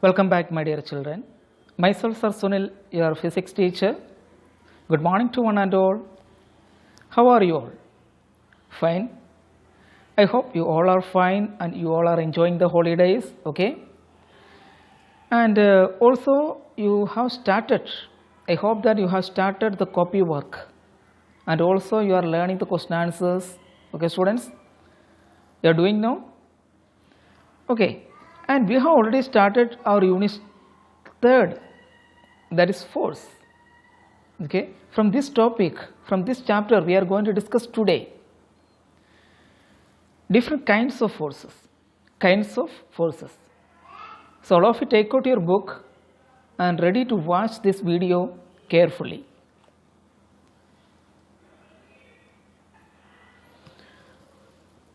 Welcome back, my dear children. Myself, Sir Sunil, your physics teacher. Good morning to one and all. How are you all? Fine. I hope you all are fine and you all are enjoying the holidays, okay? And also you have started. I hope that you have started the copy work. And also you are learning the question answers, okay, students? You are doing now? Okay. And we have already started our unit 3rd, that is force. Okay. From this topic, from this chapter, we are going to discuss today different kinds of forces. So all of you take out your book and ready to watch this video carefully.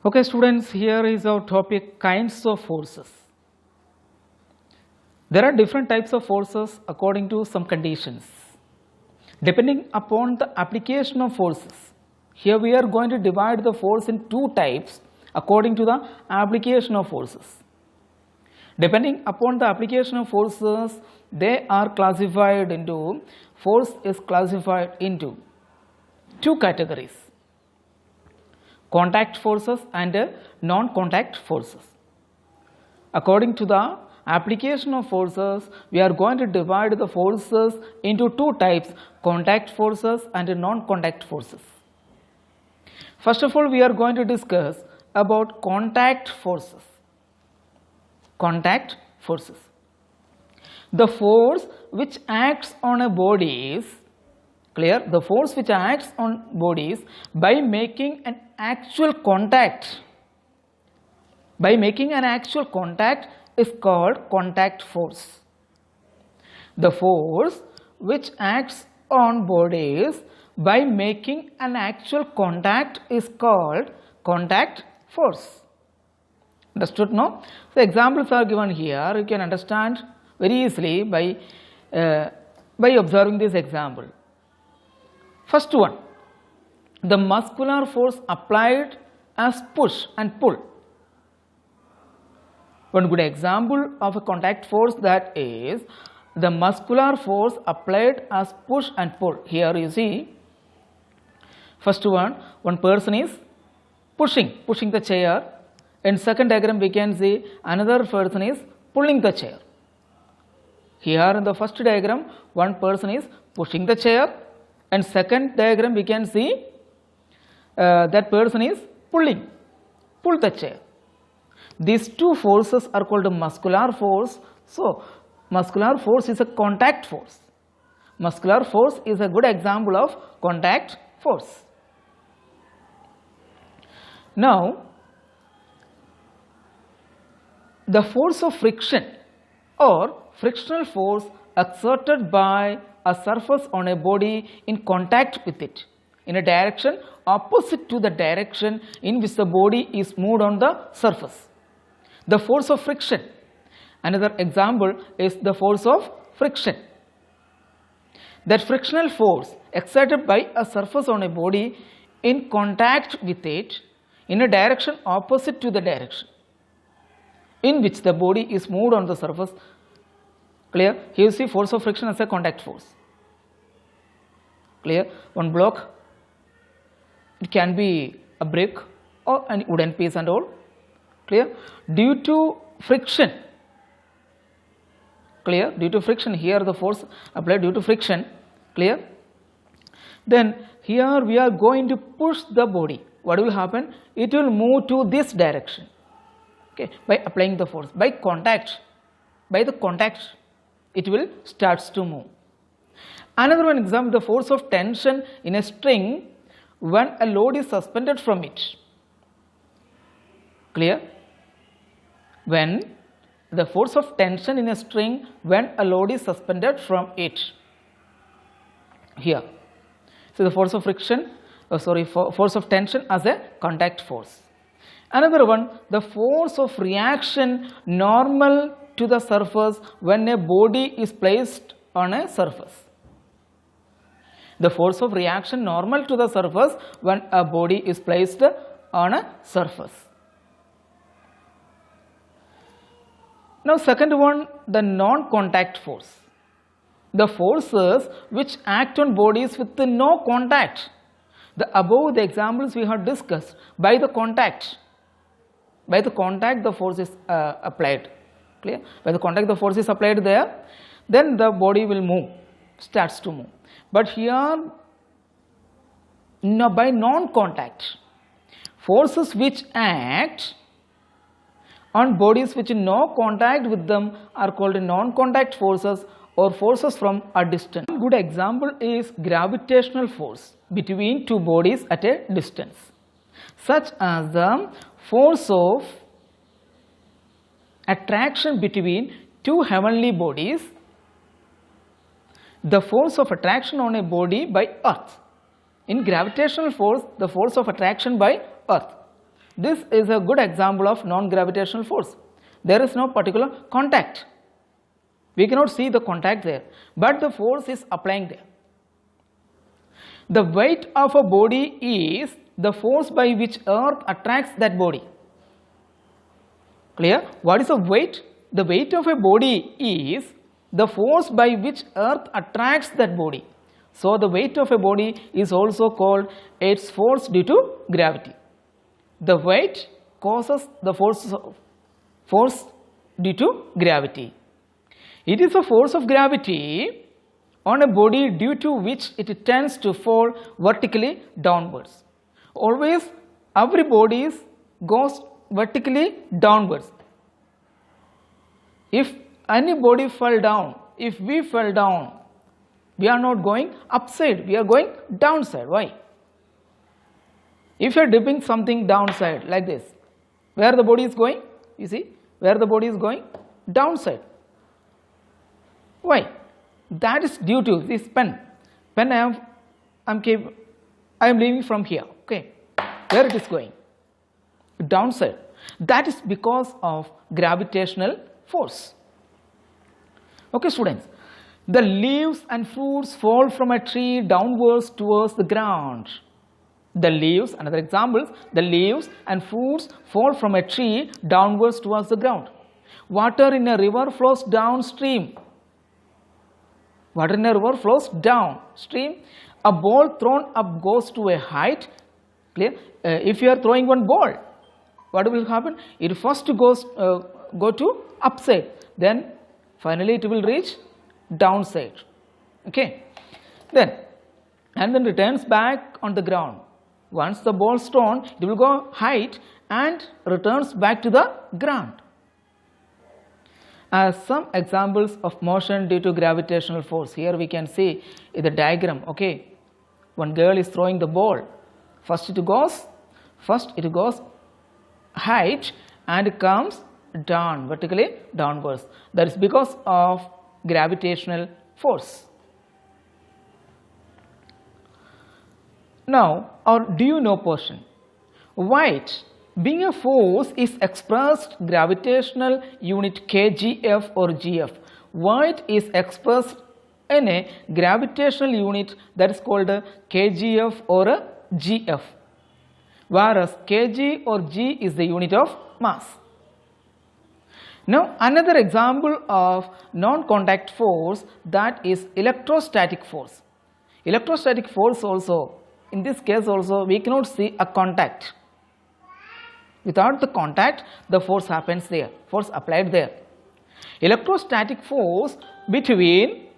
Okay, students, here is our topic, kinds of forces. There are different types of forces according to some conditions. Depending upon the application of forces, here we are going to divide the force in two types according to the application of forces. Depending upon the application of forces, they are classified into, force is classified into two categories: contact forces and non-contact forces. According to the application of forces, we are going to divide the forces into two types: contact forces and non-contact forces. First of all, we are going to discuss about contact forces. Contact forces. The force which acts on a body is, clear, the force which acts on bodies by making an actual contact. By making an actual contact is called contact force. The force which acts on bodies by making an actual contact is called contact force. Understood now? So examples are given here. You can understand very easily by observing this example. First one, the muscular force applied as push and pull. One good example of a contact force, that is the muscular force applied as push and pull. Here you see, first one person is pushing the chair. In second diagram we can see another person is pulling the chair. Here in the first diagram, one person is pushing the chair, and second diagram we can see that person is pull the chair. These two forces are called muscular force. So muscular force is a contact force. Muscular force is a good example of contact force. Now, the force of friction or frictional force exerted by a surface on a body in contact with it in a direction opposite to the direction in which the body is moved on the surface. The force of friction. Another example is the force of friction. That frictional force exerted by a surface on a body in contact with it in a direction opposite to the direction in which the body is moved on the surface. Clear? Here you see force of friction as a contact force. Clear? One block, it can be a brick or a wooden piece and all. Clear? Due to friction, clear? Due to friction, here the force applied due to friction, clear? Then here we are going to push the body. What will happen? It will move to this direction, okay, by applying the force, by the contact, it will starts to move. Another one example, the force of tension in a string when a load is suspended from it. Clear? When the force of tension in a string when a load is suspended from it. Here, so the force of friction, force of tension as a contact force. Another one, the force of reaction normal to the surface when a body is placed on a surface. The force of reaction normal to the surface when a body is placed on a surface. Now second one, the non-contact force. The forces which act on bodies with no contact. Above the examples we have discussed, by the contact the force is applied. Clear? By the contact the force is applied there, then the body will move, starts to move. But here, no, by non-contact, forces which act on bodies which no contact with them are called non-contact forces or forces from a distance. One good example is gravitational force between two bodies at a distance, such as the force of attraction between two heavenly bodies, the force of attraction on a body by earth. In gravitational force, the force of attraction by earth. This is a good example of non-gravitational force. There is no particular contact. We cannot see the contact there, but the force is applying there. The weight of a body is the force by which earth attracts that body. Clear? What is the weight? The weight of a body is the force by which earth attracts that body. So the weight of a body is also called its force due to gravity. The weight causes the force due to gravity. It is a force of gravity on a body due to which it tends to fall vertically downwards. Always every body goes vertically downwards. If any body fell down, if we fell down, we are not going upside, we are going downside. Why? If you are dipping something downside like this, where the body is going? You see, where the body is going? Downside. Why? That is due to this pen. Pen I am leaving from here. Okay, where it is going? Downside. That is because of gravitational force. Okay, students. The leaves and fruits fall from a tree downwards towards the ground. The leaves, another example, the leaves and fruits fall from a tree downwards towards the ground. Water in a river flows downstream. Water in a river flows downstream. A ball thrown up goes to a height. Clear? If you are throwing one ball, what will happen? It first goes go to upside, then finally it will reach downside. Okay, then returns back on the ground. Once the ball is thrown, it will go height and returns back to the ground. Some examples of motion due to gravitational force. Here we can see in the diagram. Okay, one girl is throwing the ball. First it goes height and comes down, vertically downwards. That is because of gravitational force. Now, our do you know portion. Weight being a force is expressed gravitational unit kgf or gf. Weight is expressed in a gravitational unit that is called a kgf or a gf, whereas kg or g is the unit of mass. Now another example of non-contact force, that is electrostatic force. Electrostatic force also, in this case also we cannot see a contact. Without the contact, the force happens there, force applied there. Electrostatic force between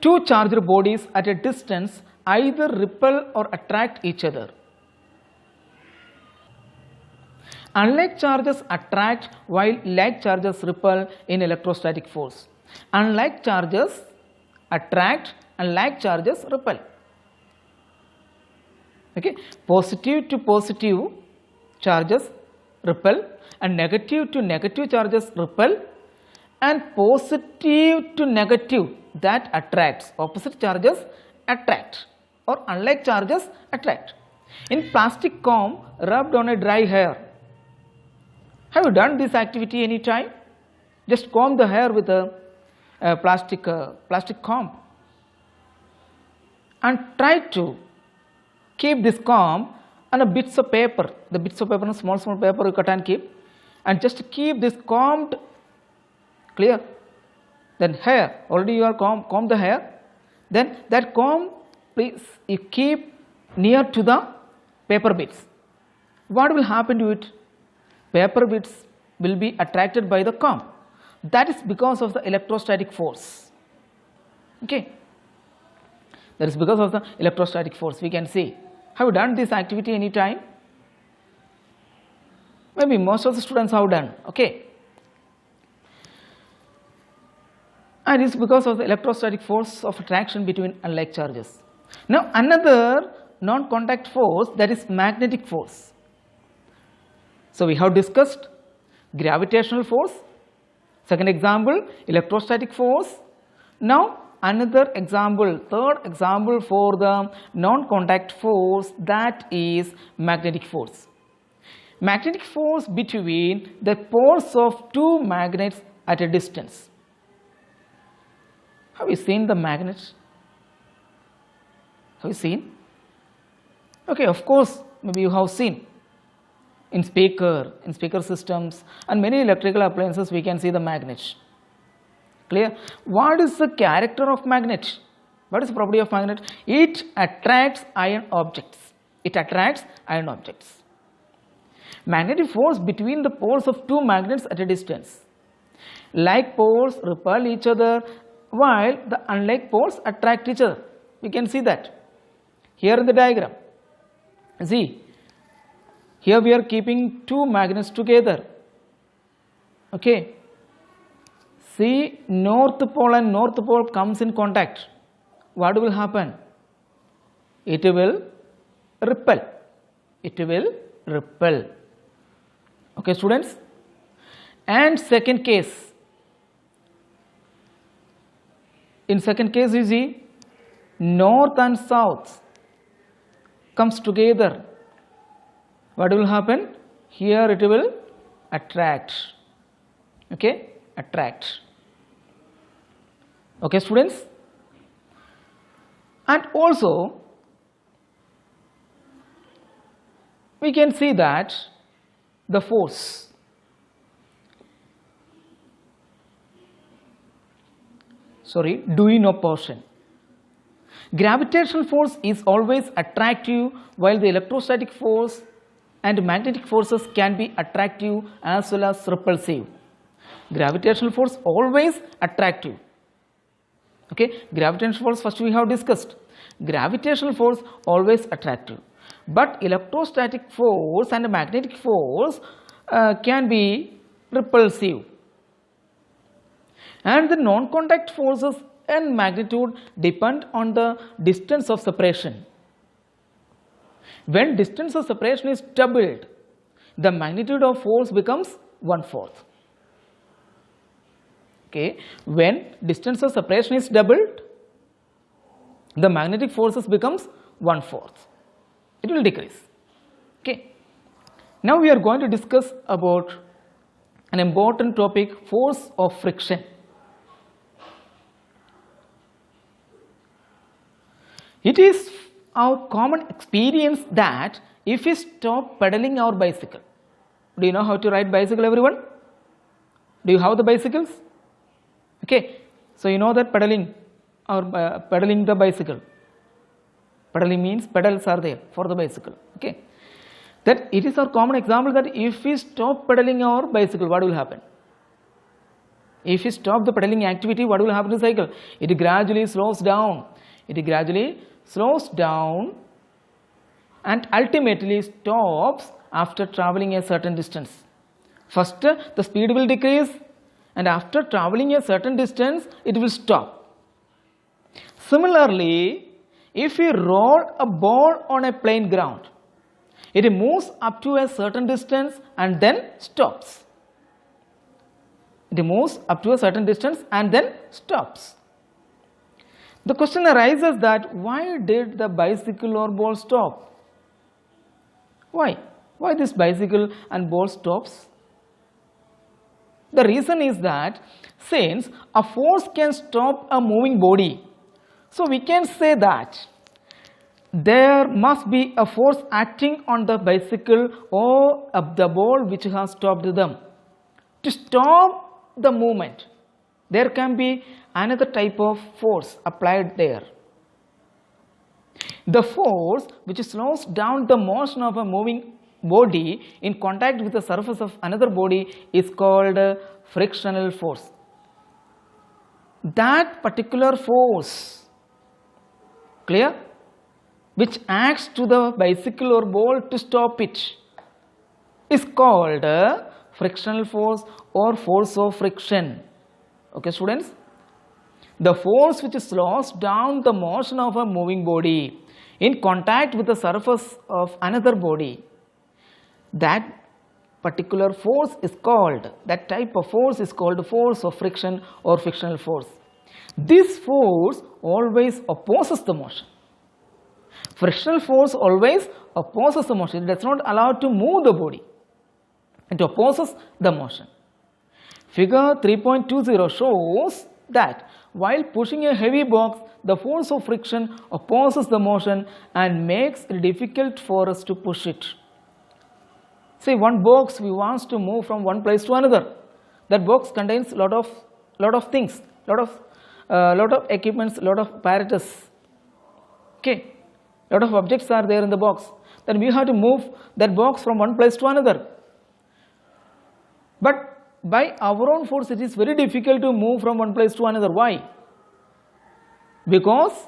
two charged bodies at a distance either repel or attract each other. Unlike charges attract while like charges repel in electrostatic force. Unlike charges attract and like charges repel. Okay, positive to positive charges repel and negative to negative charges repel, and positive to negative that attracts, opposite charges attract or unlike charges attract. In plastic comb rubbed on a dry hair, have you done this activity any time? Just comb the hair with a plastic comb and try to keep this comb and a bits of paper, the bits of paper and small paper you cut and keep, and just keep this combed, clear. Then hair, already you are combed the hair, then that comb please you keep near to the paper bits. What will happen to it? Paper bits will be attracted by the comb. That is because of the electrostatic force. Okay, that is because of the electrostatic force. We can see. Have you done this activity any time? Maybe most of the students have done. Okay, and it is because of the electrostatic force of attraction between unlike charges. Now another non-contact force, that is magnetic force. So we have discussed gravitational force. Second example, electrostatic force. Now another example, third example for the non-contact force, that is magnetic force. Magnetic force between the poles of two magnets at a distance. Have you seen the magnets? Have you seen? Okay, of course, maybe you have seen. In speaker systems and many electrical appliances we can see the magnets. Clear? What is the character of magnet? What is the property of magnet? It attracts iron objects. It attracts iron objects. Magnetic force between the poles of two magnets at a distance. Like poles repel each other while the unlike poles attract each other. We can see that here in the diagram. See, here we are keeping two magnets together. Okay. See, north pole and north pole comes in contact. What will happen? It will repel. It will repel. Okay, students. And second case. In second case, you see, north and south comes together. What will happen? Here it will attract. Okay, attract. Okay, students. And also we can see that the force. Doing opposition. Gravitational force is always attractive, while the electrostatic force and magnetic forces can be attractive as well as repulsive. Gravitational force always attractive. Okay, gravitational force first we have discussed. Gravitational force always attractive, but electrostatic force and magnetic force can be repulsive. And the non-contact forces and magnitude depend on the distance of separation. When distance of separation is doubled, the magnitude of force becomes 1/4. Okay, when distance of separation is doubled, the magnetic forces becomes 1/4. It will decrease. Okay. Now we are going to discuss about an important topic, force of friction. It is our common experience that if we stop pedaling our bicycle, do you know how to ride bicycle, everyone? Do you have the bicycles? Okay, so you know that pedaling or pedaling the bicycle. Pedaling means pedals are there for the bicycle. Okay, that it is our common example that if we stop pedaling our bicycle, what will happen? If we stop the pedaling activity, what will happen to the cycle? It gradually slows down. It gradually slows down and ultimately stops after traveling a certain distance. First, the speed will decrease, and after traveling a certain distance, it will stop. Similarly, if we roll a ball on a plain ground, it moves up to a certain distance and then stops. It moves up to a certain distance and then stops. The question arises that why did the bicycle or ball stop? Why? Why this bicycle and ball stops? The reason is that since a force can stop a moving body, so we can say that there must be a force acting on the bicycle or the ball which has stopped them. To stop the movement, there can be another type of force applied there. The force which slows down the motion of a moving body in contact with the surface of another body is called frictional force. That particular force, clear, which acts to the bicycle or ball to stop it, is called frictional force or force of friction. Okay, students? The force which slows down the motion of a moving body in contact with the surface of another body, that particular force is called, that type of force is called force of friction or frictional force. This force always opposes the motion. Frictional force always opposes the motion. It does not allow to move the body. It opposes the motion. Figure 3.20 shows that while pushing a heavy box, the force of friction opposes the motion and makes it difficult for us to push it. See, one box we want to move from one place to another. That box contains lot of things, lot of equipments, lot of apparatus. Okay, lot of objects are there in the box. Then we have to move that box from one place to another. But by our own force, it is very difficult to move from one place to another. Why? Because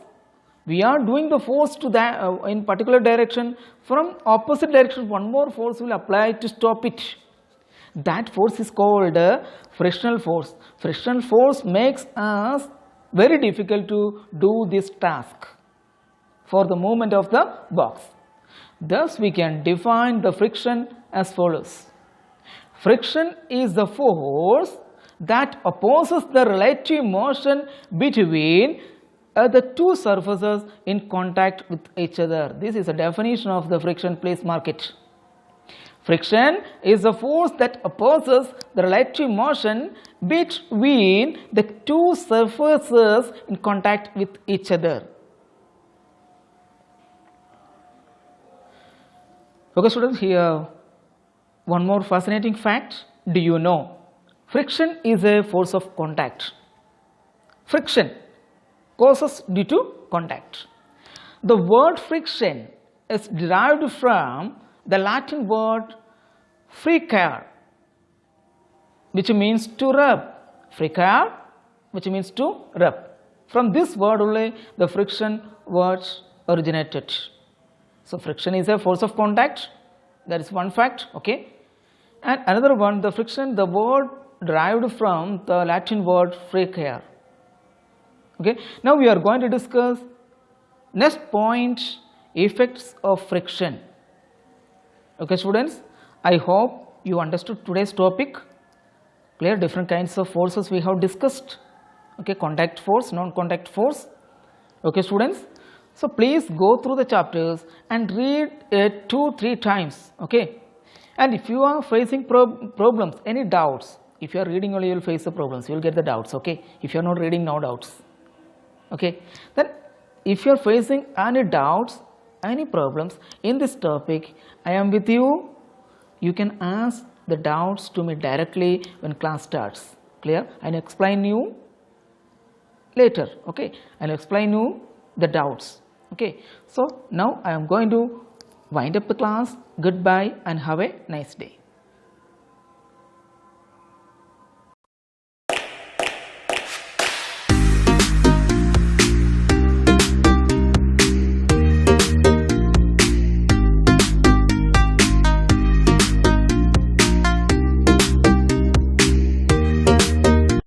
we are doing the force to that in particular direction. From opposite direction, one more force will apply to stop it. That force is called frictional force. Frictional force makes us very difficult to do this task for the movement of the box. Thus, we can define the friction as follows. Friction is the force that opposes the relative motion between the two surfaces in contact with each other. This is a definition of the friction. Please mark it. Friction is the force that opposes the relative motion between the two surfaces in contact with each other. Okay, students, here one more fascinating fact. Do you know friction is a force of contact? Friction causes due to contact. The word friction is derived from the Latin word fricare, which means to rub. Fricare, which means to rub. From this word only the friction words originated. So friction is a force of contact. That is one fact. Okay. And another one, the friction, the word derived from the Latin word fricare. Okay. Now we are going to discuss next point, effects of friction. Okay, students, I hope you understood today's topic. Clear, different kinds of forces we have discussed. Okay, contact force, non-contact force. Okay, students, so please go through the chapters and read it 2-3 times. Okay, and if you are facing problems, any doubts, if you are reading only, you will face the problems, you will get the doubts. Okay, if you are not reading, no doubts. Okay, then if you are facing any doubts, any problems in this topic, I am with you. You can ask the doubts to me directly when class starts. Clear? I will explain you later. Okay, I will explain you the doubts. Okay, so now I am going to wind up the class. Goodbye and have a nice day.